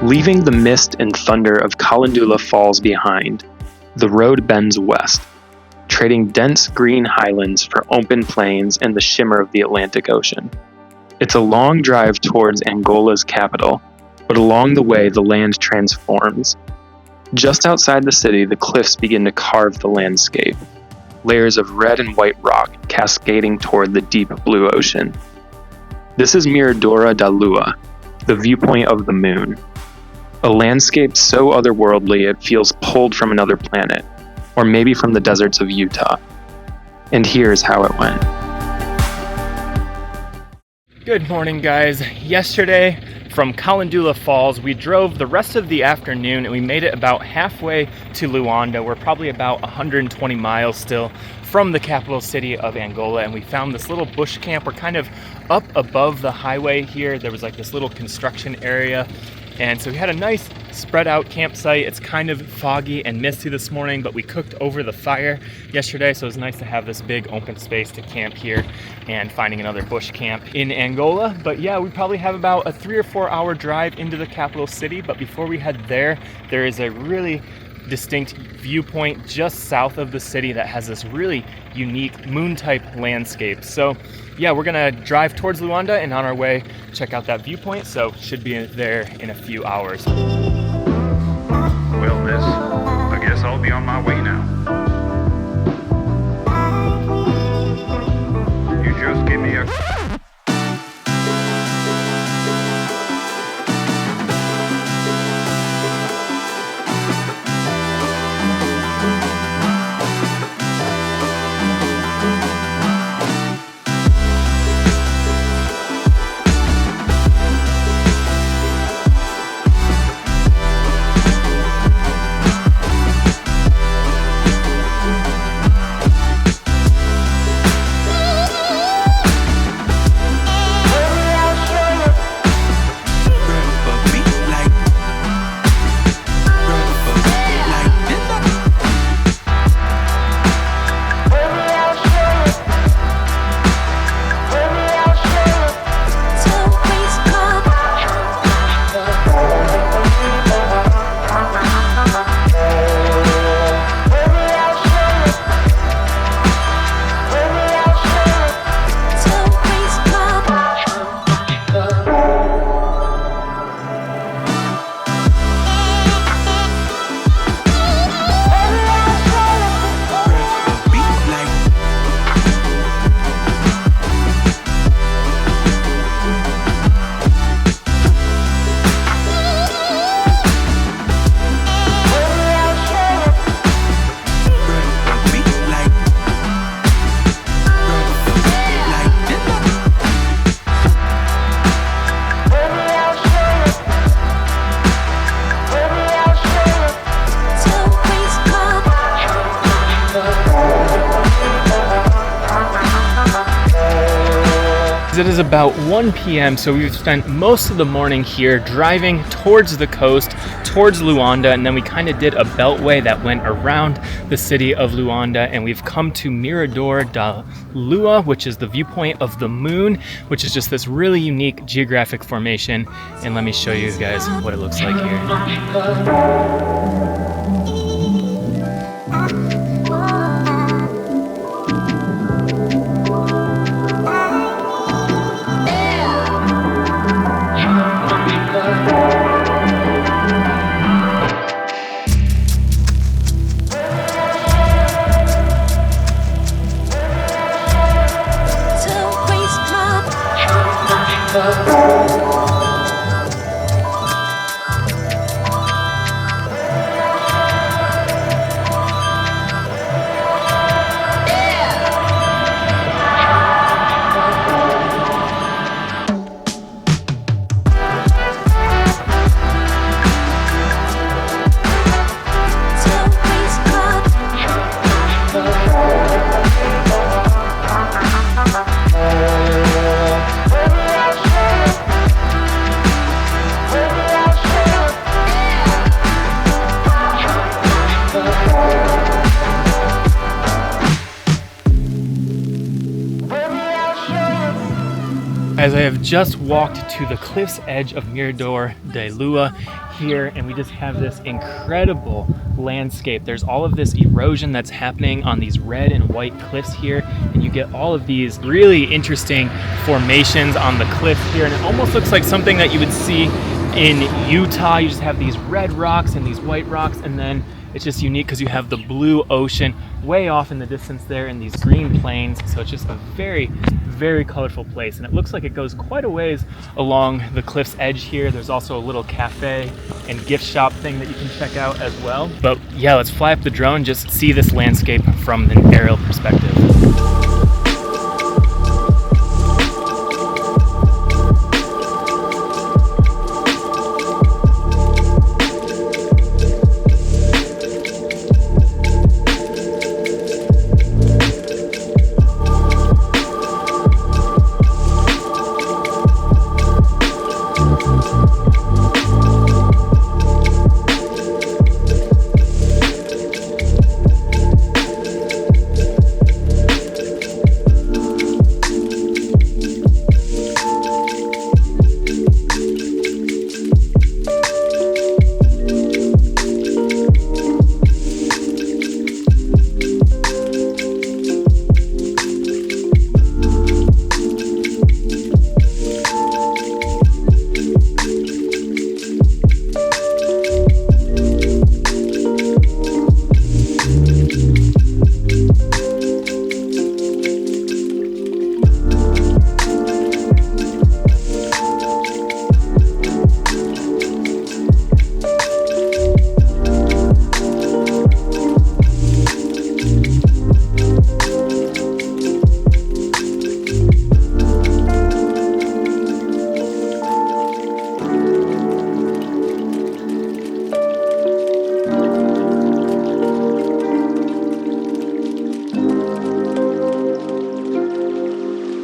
Leaving the mist and thunder of Calandula Falls behind, the road bends west, trading dense green highlands for open plains and the shimmer of the Atlantic Ocean. It's a long drive towards Angola's capital, but along the way the land transforms. Just outside the city, the cliffs begin to carve the landscape, layers of red and white rock cascading toward the deep blue ocean. This is Miradouro da Lua, the viewpoint of the moon. A landscape so otherworldly it feels pulled from another planet, or maybe from the deserts of Utah. And here's how it went. Good morning, guys. Yesterday from Calandula Falls, we drove the rest of the afternoon and we made it about halfway to Luanda. We're probably about 120 miles still from the capital city of Angola, and we found this little bush camp. We're kind of up above the highway here. There was like this little construction area, and so we had a nice spread out campsite. It's kind of foggy and misty this morning, but we cooked over the fire yesterday, so it was nice to have this big open space to camp here and finding another bush camp in Angola. But yeah, we probably have about a 3 or 4 hour drive into the capital city, but before we head there, there is a really distinct viewpoint just south of the city that has this really unique moon type landscape. So yeah, we're gonna drive towards Luanda, and on our way check out that viewpoint, so should be there in a few hours. Well, miss, I guess I'll be on my way now. You just give me a... It is about 1 p.m. so we've spent most of the morning here driving towards the coast, towards Luanda, and then we kind of did a beltway that went around the city of Luanda, and we've come to Miradouro da Lua, which is the viewpoint of the moon, which is just this really unique geographic formation. And let me show you guys what it looks like here. Guys, I have just walked to the cliff's edge of Miradouro da Lua here, and we just have this incredible landscape. There's all of this erosion that's happening on these red and white cliffs here, and you get all of these really interesting formations on the cliffs here, and it almost looks like something that you would see in Utah. You just have these red rocks and these white rocks, and then it's just unique because you have the blue ocean way off in the distance there and these green plains. So it's just a very, very colorful place, and it looks like it goes quite a ways along the cliff's edge here. There's also a little cafe and gift shop thing that you can check out as well. But yeah, let's fly up the drone and just see this landscape from an aerial perspective.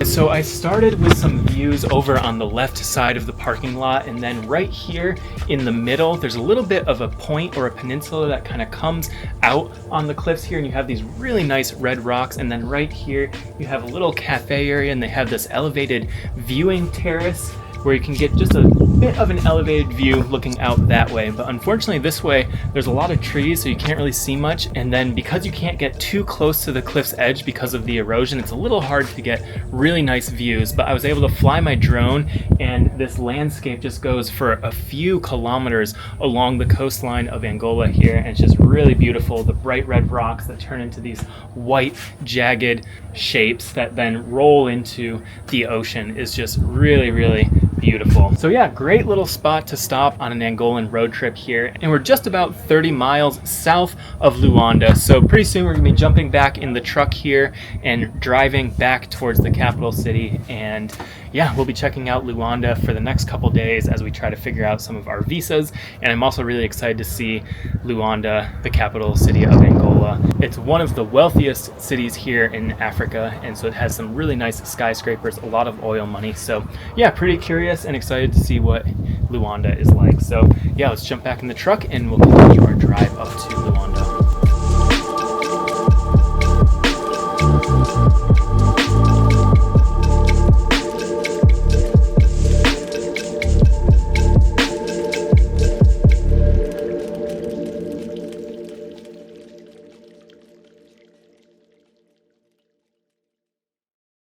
So I started with some views over on the left side of the parking lot, and then right here in the middle, there's a little bit of a point or a peninsula that kind of comes out on the cliffs here, and you have these really nice red rocks. And then right here, you have a little cafe area, and they have this elevated viewing terrace where you can get just a bit of an elevated view looking out that way. But unfortunately this way, there's a lot of trees, so you can't really see much. And then because you can't get too close to the cliff's edge because of the erosion, it's a little hard to get really nice views. But I was able to fly my drone, and this landscape just goes for a few kilometers along the coastline of Angola here. And it's just really beautiful. The bright red rocks that turn into these white jagged shapes that then roll into the ocean is just really, really beautiful. So yeah, great little spot to stop on an Angolan road trip here. And we're just about 30 miles south of Luanda. So pretty soon we're gonna be jumping back in the truck here and driving back towards the capital city. And yeah, we'll be checking out Luanda for the next couple days as we try to figure out some of our visas. And I'm also really excited to see Luanda, the capital city of Angola. It's one of the wealthiest cities here in Africa, and so it has some really nice skyscrapers, a lot of oil money. So yeah, pretty curious and excited to see what Luanda is like. So yeah, let's jump back in the truck and we'll continue our drive up to Luanda.